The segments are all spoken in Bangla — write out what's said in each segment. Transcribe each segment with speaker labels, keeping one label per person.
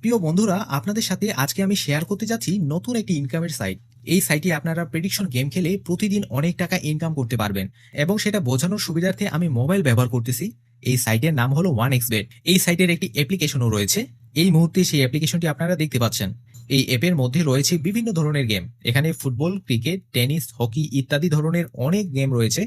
Speaker 1: প্রিয় বন্ধুরা, আপনাদের সাথে আজকে আমি শেয়ার করতে যাচ্ছি নতুন একটি ইনকামের সাইট। এই সাইটে আপনারা প্রেডিকশন গেম খেলে প্রতিদিন অনেক টাকা ইনকাম করতে পারবেন এবং সেটা বোঝানোর সুবিধার্থে আমি মোবাইল ব্যবহার করতেছি। এই সাইটের নাম হলো 1xbet। এই সাইটের একটি অ্যাপ্লিকেশনও রয়েছে। এই মুহূর্তে সেই অ্যাপ্লিকেশনটি আপনারা দেখতে পাচ্ছেন। এই অ্যাপের মধ্যে রয়েছে বিভিন্ন ধরনের গেম। এখানে ফুটবল, ক্রিকেট, টেনিস, হকি ইত্যাদি ধরনের অনেক গেম রয়েছে।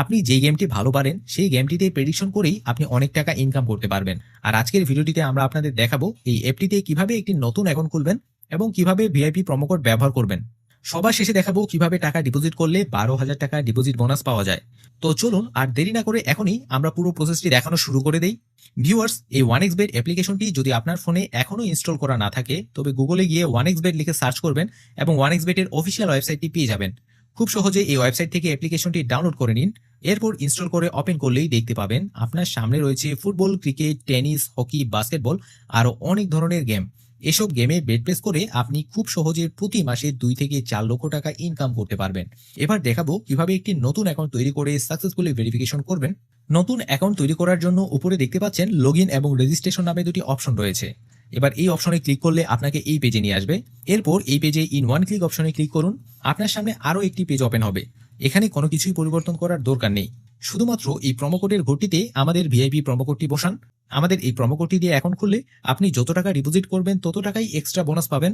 Speaker 1: আপনি যেই গেমটি ভালো পারেন সেই গেমটিতে প্রেডিকশন করেই আপনি অনেক টাকা ইনকাম করতে পারবেন। আর আজকের ভিডিওটিতে আমরা আপনাদের দেখাবো এই অ্যাপটিতে কিভাবে একটি নতুন অ্যাকাউন্ট খুলবেন এবং কিভাবে ভিআইপি প্রোমো কোড ব্যবহার করবেন। সবার শেষে দেখাবো কিভাবে টাকা ডিপোজিট করলে 12,000 টাকা ডিপোজিট বোনাস পাওয়া যায়। তো চলুন আর দেরি না করে এখনই আমরা পুরো প্রসেসটি দেখানো শুরু করে দেই। ভিউয়ার্স, এই 1xbet অ্যাপ্লিকেশনটি যদি আপনার ফোনে এখনো ইনস্টল করা না থাকে তবে গুগলে গিয়ে 1xbet লিখে সার্চ করবেন এবং 1xbet এর অফিসিয়াল ওয়েবসাইটটি পেয়ে যাবেন। খুব সহজে এই ওয়েবসাইট থেকে অ্যাপ্লিকেশনটি ডাউনলোড করে নিন। এরপর ইনস্টল করে ওপেন করলেই দেখতে পাবেন আপনার সামনে রয়েছে football, cricket, tennis, hockey, basketball আরো অনেক ধরনের গেম। এসব গেমে বেট প্লেস করে আপনি খুব সহজে প্রতি মাসে 2 থেকে 4 লক্ষ টাকা ইনকাম করতে পারবেন। এবার দেখাবো কিভাবে একটি নতুন অ্যাকাউন্ট তৈরি করে সাকসেসফুলি ভেরিফিকেশন করবেন। নতুন অ্যাকাউন্ট তৈরি করার জন্য উপরে দেখতে পাচ্ছেন লগইন এবং রেজিস্ট্রেশন নামে দুটি অপশন রয়েছে। এবার এই অপশনে ক্লিক করলে আপনাকে এই পেজে নিয়ে আসবে। এরপর এই পেজে ইন ওয়ান ক্লিক অপশনে ক্লিক করুন। আপনার সামনে আরো একটি পেজ ওপেন হবে। এখানে কোনো কিছুই পরিবর্তন করার দরকার নেই। শুধুমাত্র এই প্রোমো কোডের ঘরটিতে আমাদের ভিআইপি প্রোমো কোডটি বসান। আমাদের এই প্রোমো কোডটি দিয়ে অ্যাকাউন্ট খুললে আপনি যত টাকা ডিপোজিট করবেন তত টাকাই এক্সট্রা বোনাস পাবেন।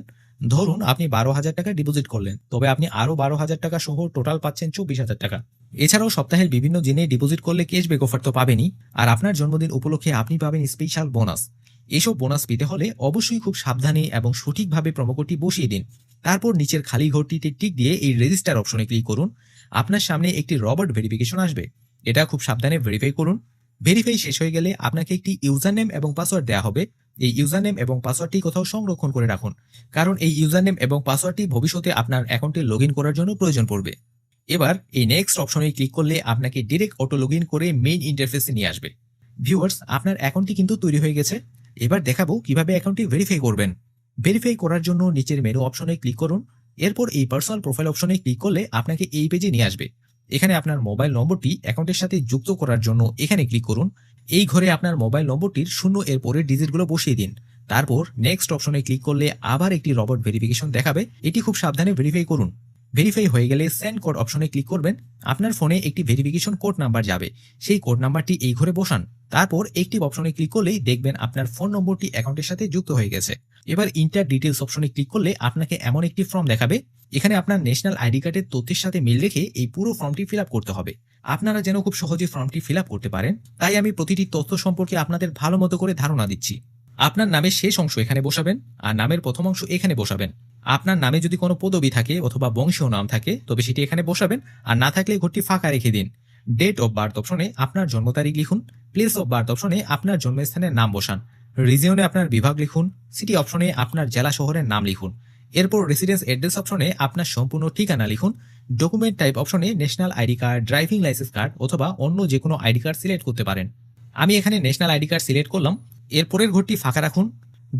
Speaker 1: ধরুন আপনি 12,000 টাকা ডিপোজিট করলেন, তবে আপনি আরো 12,000 টাকা সহ টোটাল পাচ্ছেন 24,000 টাকা। এছাড়াও সপ্তাহের বিভিন্ন দিনে ডিপোজিট করলে ক্যাশব্যাক অফার তো পাবেনই, আর আপনার জন্মদিন উপলক্ষে আপনি পাবেন স্পেশাল বোনাস। এসব বোনাস পেতে হলে অবশ্যই খুব সাবধানে এবং সঠিকভাবে প্রোমো কোডটি বসিয়ে দিন। তারপর নিচের খালি ঘরটিতে টিক দিয়ে এই রেজিস্টার অপশনে ক্লিক করুন। আপনার সামনে একটি রবার্ট ভেরিফিকেশন আসবে। এটা খুব সাবধানে ভেরিফাই করুন। ভেরিফাই শেষ হয়ে গেলে আপনাকে একটি ইউজার নেম এবং পাসওয়ার্ড দেওয়া হবে। এই ইউজার নেম এবং পাসওয়ার্ডটি কোথাও সংরক্ষণ করে রাখুন, কারণ এই ইউজার নেম এবং পাসওয়ার্ডটি ভবিষ্যতে আপনার অ্যাকাউন্টে লগ ইন করার জন্য প্রয়োজন পড়বে। এবার এই নেক্সট অপশনে ক্লিক করলে আপনাকে ডিরেক্ট অটো লগ ইন করে মেইন ইন্টারফেসে নিয়ে আসবে। ভিউয়ার্স, আপনার অ্যাকাউন্টটি কিন্তু তৈরি হয়ে গেছে। এবার দেখাবো কিভাবে অ্যাকাউন্টটি ভেরিফাই করবেন। ভেরিফাই করার জন্য নিচের মেনু অপশনে ক্লিক করুন। এরপর এই পার্সোনাল প্রোফাইল অপশনে ক্লিক করলে আপনাকে এই পেজে নিয়ে আসবে। এখানে আপনার মোবাইল নম্বরটি অ্যাকাউন্টের সাথে যুক্ত করার জন্য এখানে ক্লিক করুন। এই ঘরে আপনার মোবাইল নম্বরটির 0 এর পরের ডিজিটগুলো বসিয়ে দিন। তারপর নেক্সট অপশনে ক্লিক করলে আবার একটি রবট ভেরিফিকেশন দেখাবে। এটি খুব সাবধানে ভেরিফাই করুন। ভেরিফাই হয়ে গেলে সেন্ড কোড অপশনে ক্লিক করবেন। আপনার ফোনে একটি ভেরিফিকেশন কোড নাম্বার যাবে। সেই কোড নাম্বারটি এই ঘরে বসান। তারপর একটি অপশনে ক্লিক করলেই দেখবেন আপনার ফোন নম্বরটি অ্যাকাউন্টের সাথে যুক্ত হয়ে গেছে। এবার ইন্টার ডিটেলস অপশনে ক্লিক করলে আপনাকে এমন একটি ফর্ম দেখাবে। এখানে আপনার ন্যাশনাল আইডি কার্ডের তথ্যের সাথে মিল রেখে এই পুরো ফর্মটি ফিল আপ করতে হবে। আপনারা যেন খুব সহজে ফর্মটি ফিল আপ করতে পারেন, তাই আমি প্রতিটি তথ্য সম্পর্কে আপনাদের ভালো মতো করে ধারণা দিচ্ছি। আপনার নামের শেষ অংশ এখানে বসাবেন আর নামের প্রথম অংশ এখানে বসাবেন। আপনার নামে যদি কোনো পদবি থাকে অথবা বংশীয় নাম থাকে তবে সেটি এখানে বসাবেন, আর না থাকলে ঘরটি ফাঁকা রেখে দিন। ডেট অফ বার্থ অপশনে আপনার জন্ম তারিখ লিখুন। প্লেস অফ বার্থ অপশনে আপনার জন্মস্থানের নাম বসান। রিজিয়নে আপনার বিভাগ লিখুন। সিটি অপশনে আপনার জেলা শহরের নাম লিখুন। এরপর রেসিডেন্স অ্যাড্রেস অপশনে আপনার সম্পূর্ণ ঠিকানা লিখুন। ডকুমেন্ট টাইপ অপশনে national ID card, driving licence card অথবা অন্য যে কোনো আইডি কার্ড সিলেক্ট করতে পারেন। আমি এখানে ন্যাশনাল আইডি কার্ড সিলেক্ট করলাম। এরপরের ঘরটি ফাঁকা রাখুন।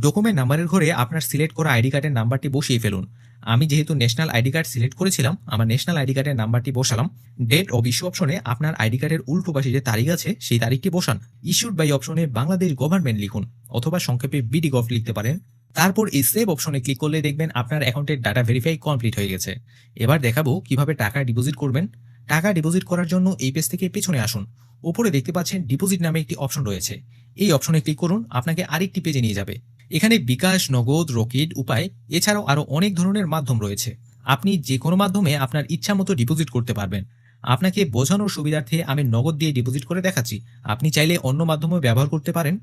Speaker 1: ডকুমেন্ট নাম্বারের ঘরে আপনার সিলেক্ট করা আইডি কার্ডের নাম্বারটি বসিয়ে ফেলুন। আমি যেহেতু ন্যাশনাল আইডি কার্ড সিলেক্ট করেছিলাম, আমার ন্যাশনাল আইডি কার্ডের নাম্বারটি বসালাম। ডেট অফ ইস্যু অপশনে আপনার আইডি কার্ডের উল্টো পাশে যে তারিখ আছে সেই তারিখটি বসান। ইস্যুড বাই অপশনে বাংলাদেশ গভর্নমেন্ট লিখুন অথবা সংক্ষেপে বিডি গভ লিখতে পারেন। তারপর এই সেভ অপশনে ক্লিক করলে দেখবেন আপনার অ্যাকাউন্টের ডাটা ভেরিফাই কমপ্লিট হয়ে গেছে। এবার দেখাবো কিভাবে টাকা ডিপোজিট করবেন। টাকা ডিপোজিট করার জন্য এই পেজ থেকে পেছনে আসুন। উপরে দেখতে পাচ্ছেন ডিপোজিট নামে একটি অপশন রয়েছে। এই অপশনে ক্লিক করুন, আপনাকে আরেকটি পেজে নিয়ে যাবে। এখানে বিকাশ, নগদ, রকিট, উপায় এছাড়াও আরো অনেক ধরনের মাধ্যম রয়েছে। আপনি যে কোনো মাধ্যমে আপনার ইচ্ছা মতো ডিপোজিট করতে পারবেন। আপনাকে বোঝানোর সুবিধার্থে আমি নগদ দিয়ে ডিপোজিট করে দেখাচ্ছি। আপনি চাইলে অন্য মাধ্যমে ব্যবহার করতে পারেন।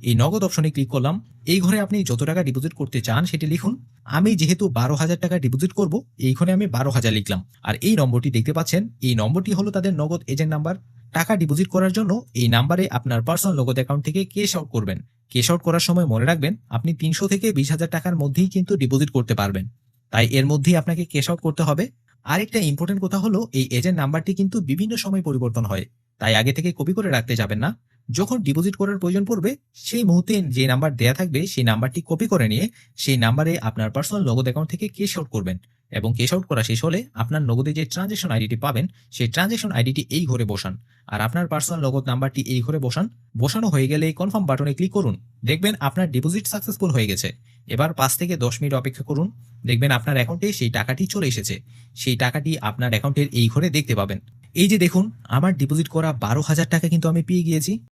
Speaker 1: এই নগদ অপশনে ক্লিক করলাম। এই ঘরে আপনি যত টাকা ডিপোজিট করতে চান সেটি লিখুন। আমি যেহেতু 12,000 টাকা ডিপোজিট করব, এই ঘরে আমি 12,000 লিখলাম। আর এই নম্বরটি দেখতে পাচ্ছেন, এই নম্বরটি হলো তাদের নগদ এজেন্ট নাম্বার। টাকা ডিপোজিট করার জন্য এই নাম্বারে আপনার পার্সোনাল নগদ অ্যাকাউন্ট থেকে ক্যাশ আউট করবেন। ক্যাশ আউট করার সময় মনে রাখবেন আপনি 300 থেকে 20,000 টাকার মধ্যেই কিন্তু ডিপোজিট করতে পারবেন, তাই এর মধ্যেই আপনাকে ক্যাশ আউট করতে হবে। আরেকটা ইম্পর্টেন্ট কথা হলো, এই এজেন্ট নাম্বারটি কিন্তু বিভিন্ন সময় পরিবর্তন হয়, তাই আগে থেকে কপি করে রাখতে যাবেন না। যখন ডিপোজিট করার প্রয়োজন পড়বে সেই মুহূর্তে যে নাম্বার দেয়া থাকবে সেই নাম্বারটি কপি করে নিয়ে সেই নাম্বারে আপনার পার্সোনাল নগদ অ্যাকাউন্ট থেকে ক্যাশ আউট করবেন। এবং ক্যাশ আউট করা শেষ হলে আপনার নগদে যে ট্রানজ্যাকশন আইডিটি পাবেন সেই ট্রানজ্যাকশন আইডিটি এই ঘরে বসান আর আপনার পার্সোনাল নগদ নাম্বারটি এই ঘরে বসান। বসানো হয়ে গেলে কনফার্ম বাটনে ক্লিক করুন। দেখবেন আপনার ডিপোজিট সাকসেসফুল হয়ে গেছে। এবার ৫ থেকে ১০ মিনিট অপেক্ষা করুন। দেখবেন আপনার অ্যাকাউন্টে সেই টাকাটি চলে এসেছে। সেই টাকাটি আপনার অ্যাকাউন্টের এই ঘরে দেখতে পাবেন। এই যে দেখুন, আমার ডিপোজিট করা ১২,০০০ টাকা কিন্তু আমি পেয়ে গিয়েছি।